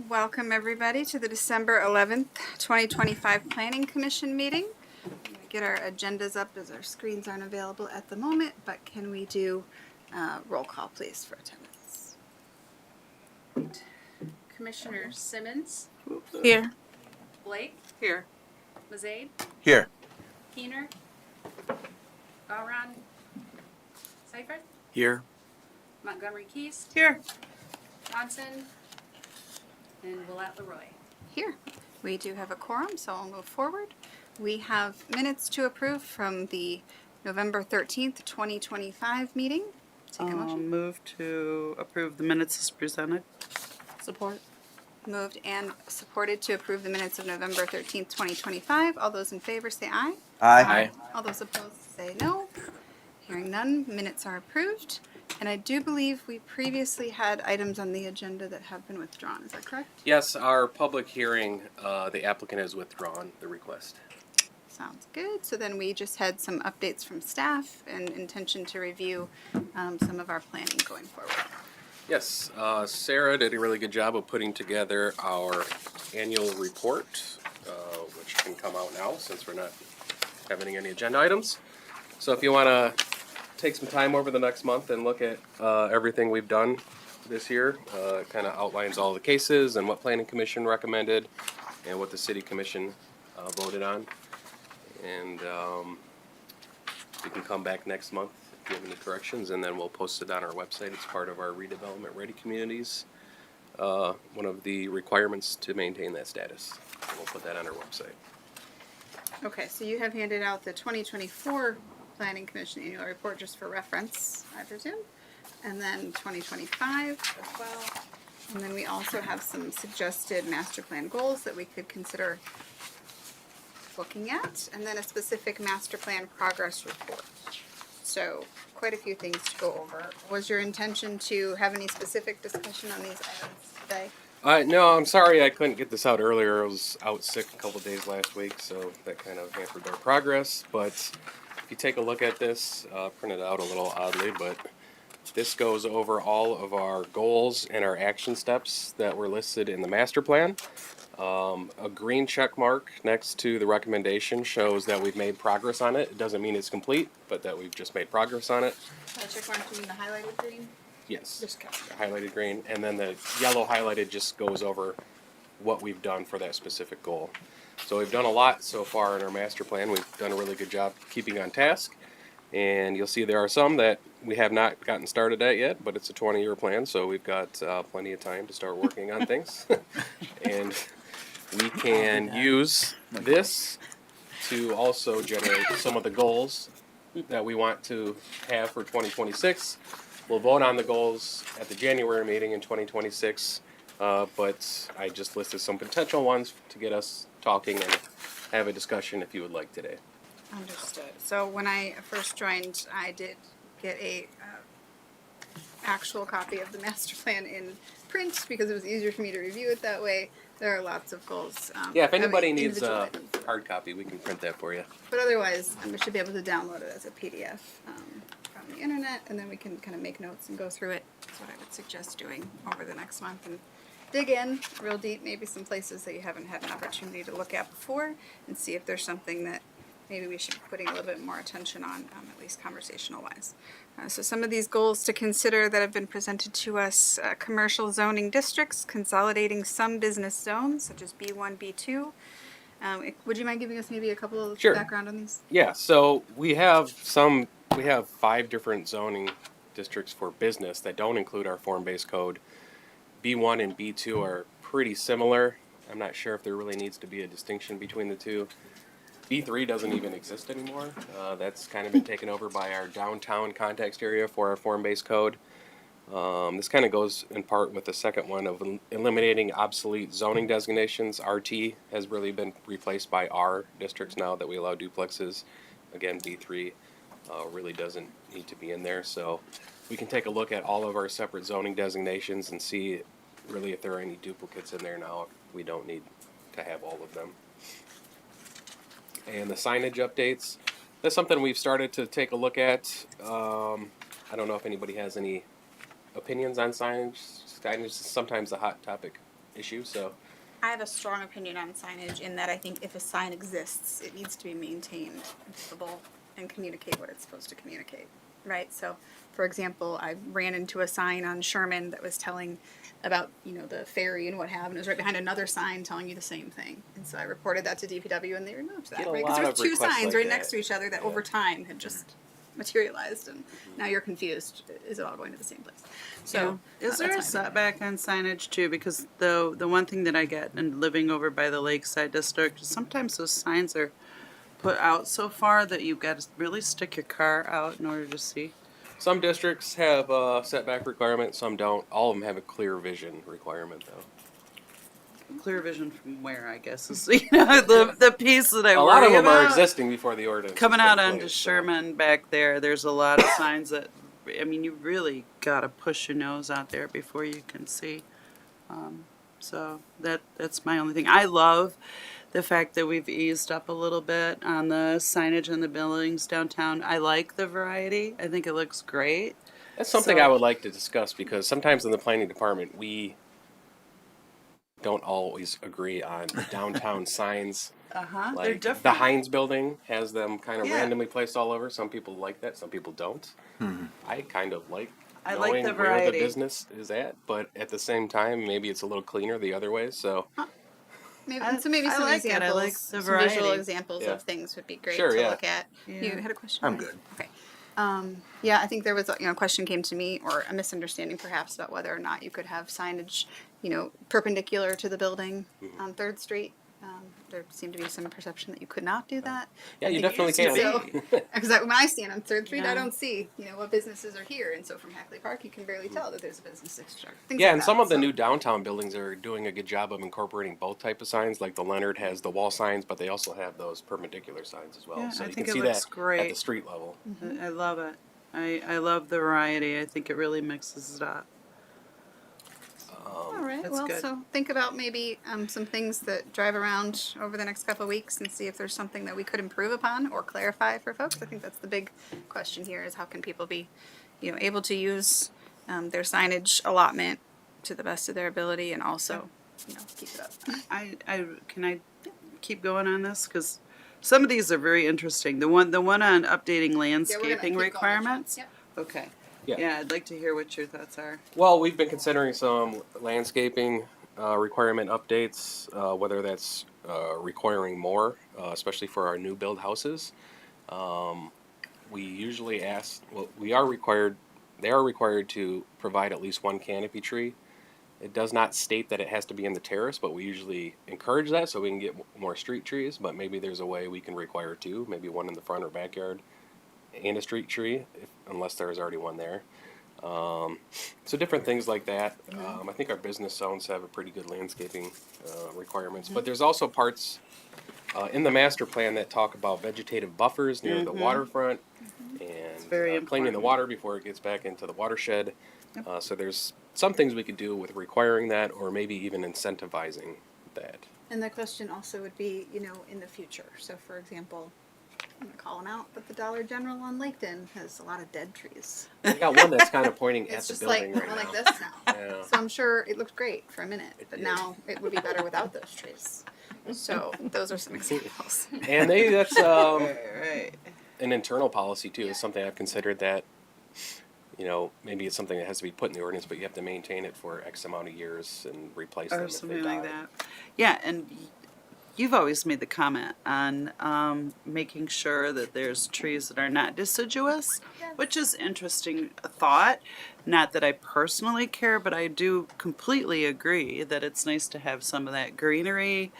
Welcome everybody to the December 11th, 2025 Planning Commission meeting. I'm going to get our agendas up as our screens aren't available at the moment, but can we do roll call please for attendance? Commissioner Simmons, Here. Blake, Here. Mazade, Here. Keener, Gawron, Seifert, Here. Montgomery Keast, Here. Johnson, and Willett Leroy. Here. We do have a quorum, so I'll move forward. We have minutes to approve from the November 13th, 2025 meeting. Take a motion. Move to approve the minutes as presented. Support. Moved and supported to approve the minutes of November 13th, 2025. All those in favor say aye. Aye. All those opposed say no. Hearing none, minutes are approved. And I do believe we previously had items on the agenda that have been withdrawn. Is that correct? Yes, our public hearing, the applicant has withdrawn the request. Sounds good. So then we just had some updates from staff and intention to review some of our planning going forward. Yes, Sarah did a really good job of putting together our annual report, which can come out now since we're not having any agenda items. So if you want to take some time over the next month and look at everything we've done this year, it kind of outlines all the cases and what Planning Commission recommended and what the City Commission voted on. And you can come back next month if you have any corrections, and then we'll post it on our website. It's part of our redevelopment ready communities. One of the requirements to maintain that status. And we'll put that on our website. Okay, so you have handed out the 2024 Planning Commission Annual Report just for reference, I presume, and then 2025 as well. And then we also have some suggested master plan goals that we could consider looking at, and then a specific master plan progress report. So quite a few things to go over. Was your intention to have any specific discussion on these items today? No, I'm sorry I couldn't get this out earlier. I was out sick a couple days last week, so that kind of hampered our progress. But if you take a look at this, printed out a little oddly, but this goes over all of our goals and our action steps that were listed in the master plan. A green check mark next to the recommendation shows that we've made progress on it. It doesn't mean it's complete, but that we've just made progress on it. Check mark, you mean the highlighted green? Yes, Just got the highlighted green, and then the yellow highlighted just goes over what we've done for that specific goal. So we've done a lot so far in our master plan. We've done a really good job keeping on task, and you'll see there are some that we have not gotten started at yet, but it's a 20-year plan, so we've got plenty of time to start working on things. And we can use this to also generate some of the goals that we want to have for 2026. We'll vote on the goals at the January meeting in 2026, but I just listed some potential ones to get us talking and have a discussion if you would like today. Understood. So when I first joined, I did get a actual copy of the master plan in print because it was easier for me to review it that way. There are lots of goals. Yeah, if anybody having needs individual a items. hard copy, we can print that for you. But otherwise, we should be able to download it as a PDF from the internet, and then we can kind of make notes and go through it. That's what I would suggest doing over the next month and dig in real deep, maybe some places that you haven't had an opportunity to look at before, and see if there's something that maybe we should be putting a little bit more attention on, at least conversational-wise. So some of these goals to consider that have been presented to us: commercial zoning districts, consolidating some business zones, such as B1, B2. Would you mind giving us maybe a couple of Sure. background on these? Yeah, so we have 5 different zoning districts for business that don't include our form-based code. B1 and B2 are pretty similar. I'm not sure if there really needs to be a distinction between the two. B3 doesn't even exist anymore. That's kind of been taken over by our downtown context area for our form-based code. This kind of goes in part with the second one of eliminating obsolete zoning designations. RT has really been replaced by R districts now that we allow duplexes. Again, B3 really doesn't need to be in there. So we can take a look at all of our separate zoning designations and see really if there are any duplicates in there now. We don't need to have all of them. And the signage updates, that's something we've started to take a look at. I don't know if anybody has any opinions on signage. Signage is sometimes a hot topic issue. So I have a strong opinion on signage in that I think if a sign exists, it needs to be maintained and visible and communicate what it's supposed to communicate, right? So, for example, I ran into a sign on Sherman that was telling about, the ferry and what have, and it was right behind another sign telling you the same thing. And so I reported that to DPW and they removed that, Get a right? Because lot there of was two requests signs like right that. next to each other that over time had just materialized, and now you're confused. Is it all going to the same place? So, Is there that's a my opinion. setback on signage too? Because the one thing that I get in living over by the Lakeside District is sometimes those signs are put out so far that you've got to really stick your car out in order to see. some districts have a setback requirement, some don't. All of them have a clear vision requirement, though. Clear vision from where, I guess, is the piece that I A lot of worry them are about. existing before the ordinance. Coming has out been onto placed, so. Sherman back there, there's a lot of signs that, I mean, you really gotta push your nose out there before you can see. So that's my only thing. I love the fact that we've eased up a little bit on the signage in the buildings downtown. I like the variety. I think it looks great. That's something So- I would like to discuss because sometimes in the planning department we don't always agree on the downtown signs. They're Like different. the Heinz building has them kind of Yeah. randomly placed all over. Some people like that, some people don't. I kind of like I like knowing the where the variety. business is at, but at the same time, maybe it's a little cleaner the other way. So Maybe, I- so maybe I some like it. I examples, like the some variety. visual examples Yeah. of things would be great Sure, to yeah. look at. Yeah. You had a question? I'm Ryan? good. Okay. Yeah, I think there was a question came to me, or a misunderstanding perhaps, about whether or not you could have signage, perpendicular to the building on 3rd Street. There seemed to be some perception that you could not do that. yeah, you It definitely used to can. be. Because when I stand on 3rd Street, Yeah. I don't see, what businesses are here. And so from Hackley Park, you can barely tell that there's a business next door. Things Yeah, like and that. some of the So- new downtown buildings are doing a good job of incorporating both type of signs. Like the Leonard has the wall signs, but they also have those perpendicular signs as well. Yeah, so I you think can it see looks that great. at the street level. I love it. I love the variety. I think it really mixes it up. All right. That's Well, good. so think about maybe some things that drive around over the next couple of weeks and see if there's something that we could improve upon or clarify for folks. I think that's the big question here: is how can people be, able to use their signage allotment to the best of their ability, and also, keep it up. Can I keep going on this because some of these are very interesting. The one on updating landscaping requirements. Yep. Okay. Yeah. Yeah, I'd like to hear what your thoughts are. Well, we've been considering some landscaping requirement updates, whether that's requiring more, especially for our new build houses. We usually ask, well, they are required to provide at least one canopy tree. It does not state that it has to be in the terrace, but we usually encourage that so we can get more street trees. But maybe there's a way we can require two, maybe one in the front or backyard and a street tree, unless there's already one there. So different things like that. I think our business zones have a pretty good landscaping requirements, but there's also parts in the master plan that talk about vegetative buffers near the waterfront and very cleaning the important. water before it gets back into the watershed. So there's some things we could do with requiring that, or maybe even incentivizing that. And the question also would be, in the future. So, for example, I'm gonna call them out, but the Dollar General on Laketon has a lot of dead trees. We got one that's kind of pointing at It's the just like building right now. like this now. Yeah. So I'm sure it looked great for a minute, It but did. now it would be better without those trees. So those are some examples. And that's Right. an internal policy too. Is something I've considered that, maybe it's something that has to be put in the ordinance, but you have to maintain it for X amount of years and replace them Or if they something die. like that. Yeah, and you've always made the comment on making sure that there's trees that are not deciduous, which is interesting thought. Not that I personally care, but I do completely agree that it's nice to have some of that greenery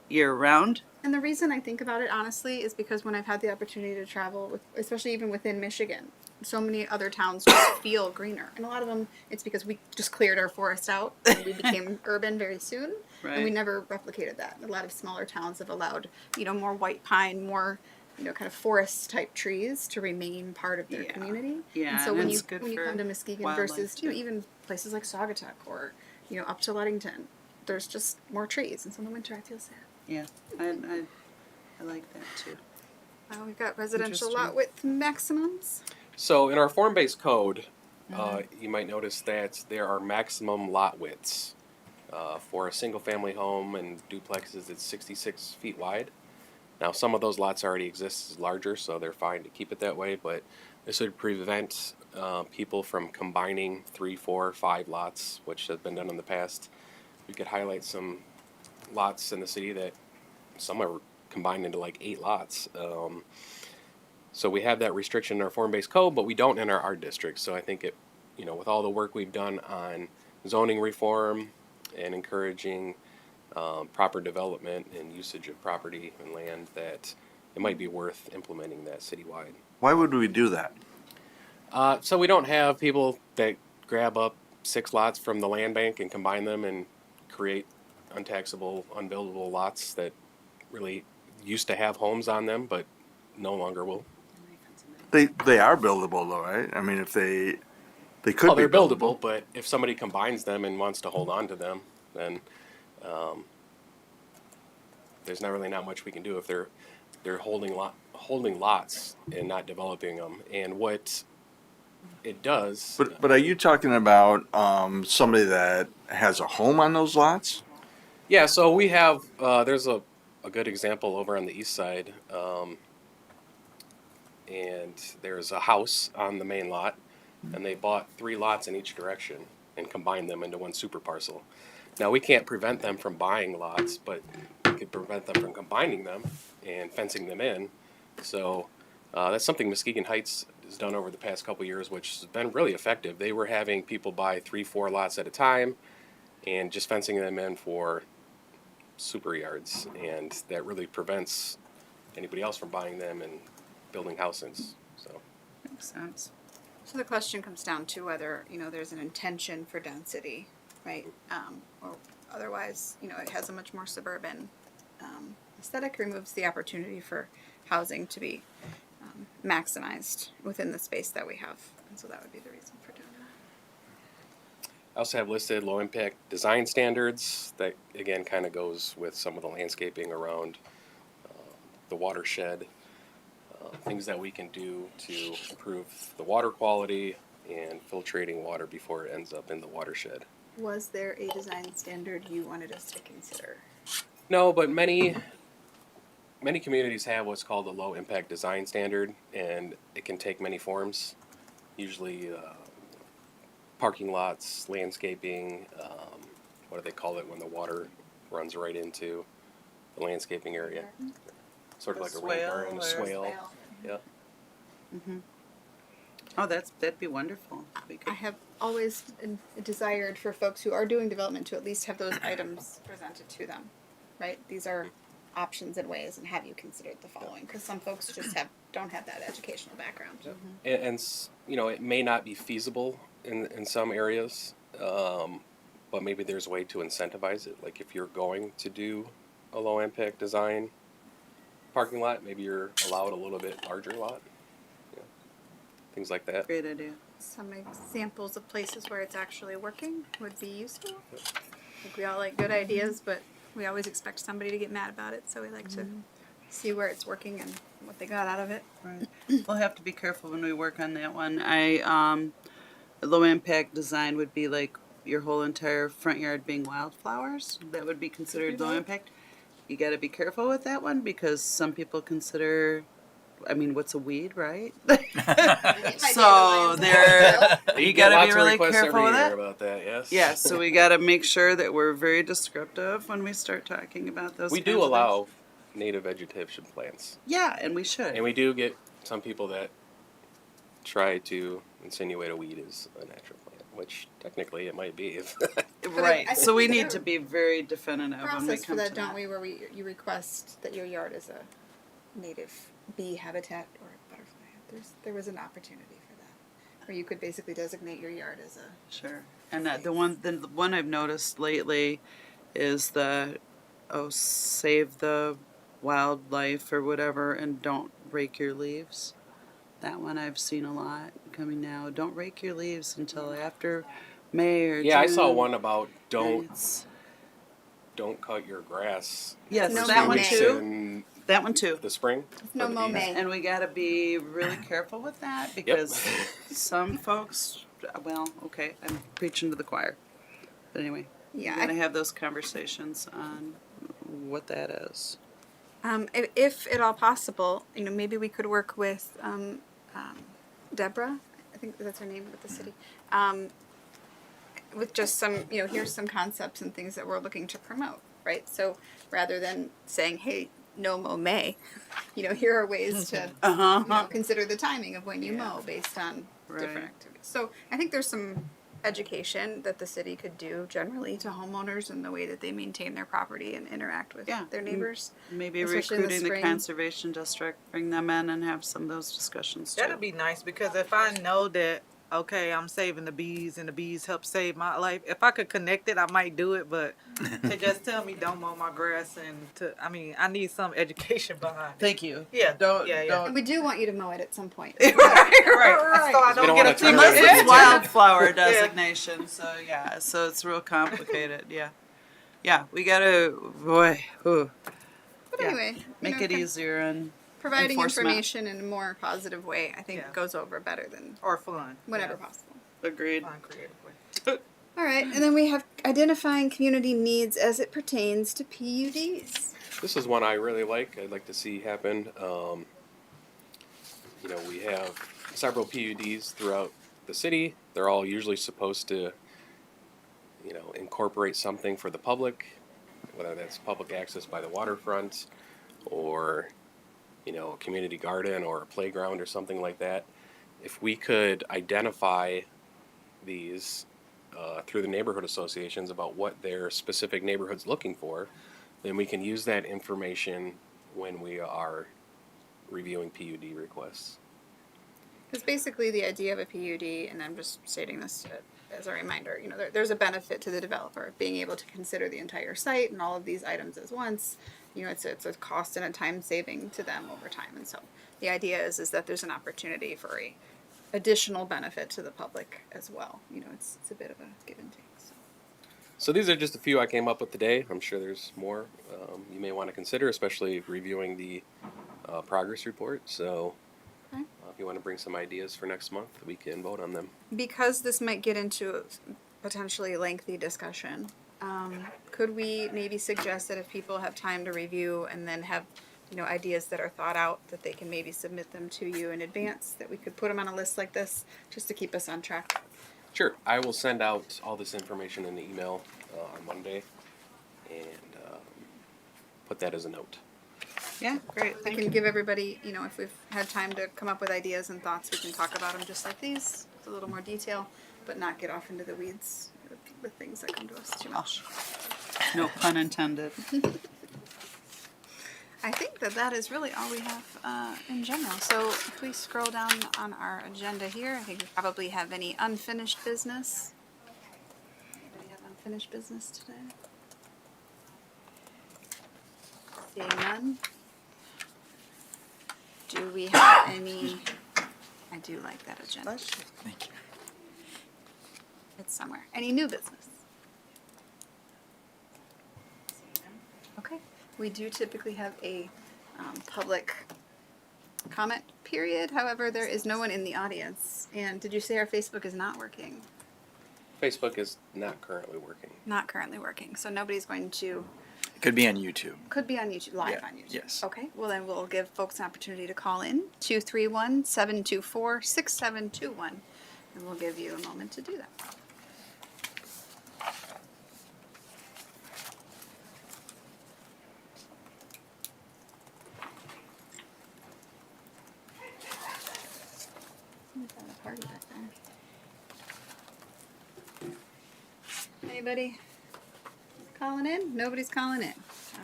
year round. And the reason I think about it honestly is because when I've had the opportunity to travel, especially even within Michigan, so many other towns just feel greener, and a lot of them it's because we just cleared our forest out and we became urban very soon, and we Right. never replicated that. A lot of smaller towns have allowed more white pine, more kind of forest type trees to remain part of their Yeah. community. Yeah, and so and when it's you good when you for come to Muskegon wildlife, versus too. even places like Saugatuck or up to Ludington, there's just more trees, and so in the winter I feel sad. Yeah, I like that too. We've got residential Interesting. lot width maximums. So in our form-based code, you might notice that there are maximum lot widths. For a single family home and duplexes, it's 66 feet wide. Now, some of those lots already exist as larger, so they're fine to keep it that way, but this would prevent people from combining 3, 4, 5 lots, which has been done in the past. We could highlight some lots in the city that some are combined into like 8 lots. So we have that restriction in our form-based code, but we don't in our art district. So I think it, with all the work we've done on zoning reform and encouraging proper development and usage of property and land, that it might be worth implementing that citywide. Why would we do that? So we don't have people that grab up 6 lots from the land bank and combine them and create untaxable, unbuildable lots that really used to have homes on them, but no longer will. They are buildable though, right? I mean, if they could Oh, be they're buildable, but if somebody combines them and wants to hold on to them, then there's not really not much we can do if they're holding lots and not developing them. And what it does, But are you talking about somebody that has a home on those lots? yeah. So we have there's a good example over on the east side, and there's a house on the main lot, and they bought 3 lots in each direction and combined them into one super parcel. Now, we can't prevent them from buying lots, but we could prevent them from combining them and fencing them in. So that's something Muskegon Heights has done over the past couple years, which has been really effective. They were having people buy 3, 4 lots at a time and just fencing them in for super yards, and that really prevents anybody else from buying them and building houses. So Makes sense. So the question comes down to whether, there's an intention for density, right? Or otherwise, it has a much more suburban aesthetic, removes the opportunity for housing to be maximized within the space that we have. And so that would be the reason for doing that. I also have listed low impact design standards that again kind of goes with some of the landscaping around the watershed, things that we can do to improve the water quality and filtrating water before it ends up in the watershed. Was there a design standard you wanted us to consider? No, but many communities have what's called a low impact design standard, and it can take many forms. Usually parking lots, landscaping, what do they call it when the water runs right into the landscaping area? Sort of A like a rain garden, a swale or- swale. Yeah. Oh, that'd be wonderful. We I could, have always desired for folks who are doing development to at least have those items presented to them, right? These are options and ways, and have you considered the following? Because some folks just don't have that educational background. And it may not be feasible in some areas, but maybe there's a way to incentivize it. Like if you're going to do a low impact design parking lot, maybe you're allowed a little bit larger lot. Yeah. Things like that. great idea. Some examples of places where it's actually working would be useful. I think we all like good ideas, but we always expect somebody to get mad about it, so we like to see where it's working and what they got out of it. Right. We'll have to be careful when we work on that one. Low impact design would be like your whole entire front yard being wildflowers. That would be considered low impact. You got to be careful with that one because some people consider, what's a weed, right? So you got to Lots be of really requests careful every with year it. about that. Yes. Yeah, so we got to make sure that we're very descriptive when we start talking about those. We kinds do of things. allow native vegetation plants, Yeah, and we should. and we do get some people that try to insinuate a weed is a natural plant, which technically it might be. Right. I So we think need there's to a be very definitive when we process for come that, to don't that. we? Where you request that your yard is a native bee habitat or butterfly. There was an opportunity for that, where you could basically designate your yard as a. Sure. And the one I've noticed lately is save the wildlife or whatever and don't rake your leaves. That one I've seen a lot coming now. Don't rake your leaves until after May or Yeah, I saw June. one about And don't it's- cut your grass. Yes, No that one mowing. too. In That one too. the spring. No for the mow bees. May. And we got to be really careful with that because some folks, well, okay, I'm preaching to the choir. But anyway, Yeah, We're gonna have those conversations on what that is. if at all possible, maybe we could work with Deborah. I think that's her name with the city. With just some, here's some concepts and things that we're looking to promote, right? So rather than saying, hey, no mow May, here are ways to consider the timing of when you mow based on different Right. activities. So I think there's some education that the city could do generally to homeowners in the way that they maintain their property and interact with their neighbors. Maybe Especially in the recruiting the spring. conservation district, bring them in and have some of those discussions too. That'd be nice because if I know that, okay, I'm saving the bees and the bees help save my life, if I could connect it, I might do it. But to just tell me don't mow my grass I need some education behind it. Thank you. Yeah, Don't. And we do want you to mow it at some point. right. So I We don't don't wanna get a turn Unless it into it's a wildflower designation, so yeah, so it's real complicated. Yeah, we gotta, boy, ooh, But Yeah. anyway, make it easier and providing enforcement. information in a more positive way, I think Yeah. goes over better than or fun. whenever Yeah, possible. agreed. fun creatively. All right, and then we have identifying community needs as it pertains to PUDs. This is one I really like. I'd like to see happen. We have several PUDs throughout the city. They're all usually supposed to, incorporate something for the public, whether that's public access by the waterfront or, a community garden or a playground or something like that. If we could identify these through the neighborhood associations about what their specific neighborhood's looking for, then we can use that information when we are reviewing PUD requests. Because basically the idea of a PUD, and I'm just stating this as a reminder, there's a benefit to the developer of being able to consider the entire site and all of these items as once. It's a cost and a time saving to them over time. And so the idea is that there's an opportunity for a additional benefit to the public as well. It's a bit of a give and take. So these are just a few I came up with today. I'm sure there's more you may want to consider, especially reviewing the progress report. So Okay. if you want to bring some ideas for next month, we can vote on them. Because this might get into a potentially lengthy discussion, could we maybe suggest that if people have time to review and then have ideas that are thought out, that they can maybe submit them to you in advance, that we could put them on a list like this just to keep us on track? Sure, I will send out all this information in the email on Monday and put that as a note. Yeah, great. We Thank can you. give everybody, if we've had time to come up with ideas and thoughts, we can talk about them just like these, with a little more detail, but not get off into the weeds with things that come to us too much. No pun intended. I think that is really all we have in general. So if we scroll down on our agenda here, I think we probably have any unfinished business. Anybody have unfinished business today? Seeing none. Do we have any? I do like that agenda. Thank you. It's somewhere. Any new business? Okay. We do typically have a public comment period. However, there is no one in the audience. And did you say our Facebook is not working? Facebook is not currently working. Not currently working. So nobody's going to. It could be on YouTube. Could be on YouTube, live Yeah, on YouTube. yes. Okay. Well, then we'll give folks an opportunity to call in 231-724-6721, and we'll give you a moment to do that. We've got a party back there. Anybody calling in? Nobody's calling in.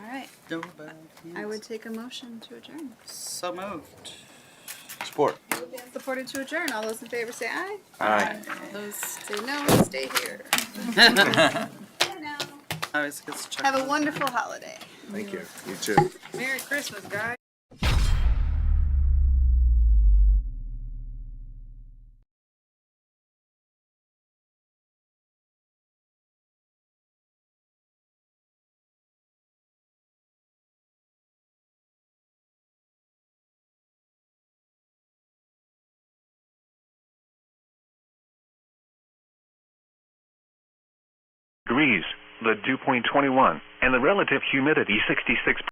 All right. No bad I would take a motion to adjourn. So moved. Support. Moved and supported to adjourn. All those in favor say aye. Aye. All those say no, stay here. I Bye now. always get to check. Have a wonderful holiday. Thank you. You too. Merry Christmas, guys. degrees. the dew point 21, and the relative humidity 66%.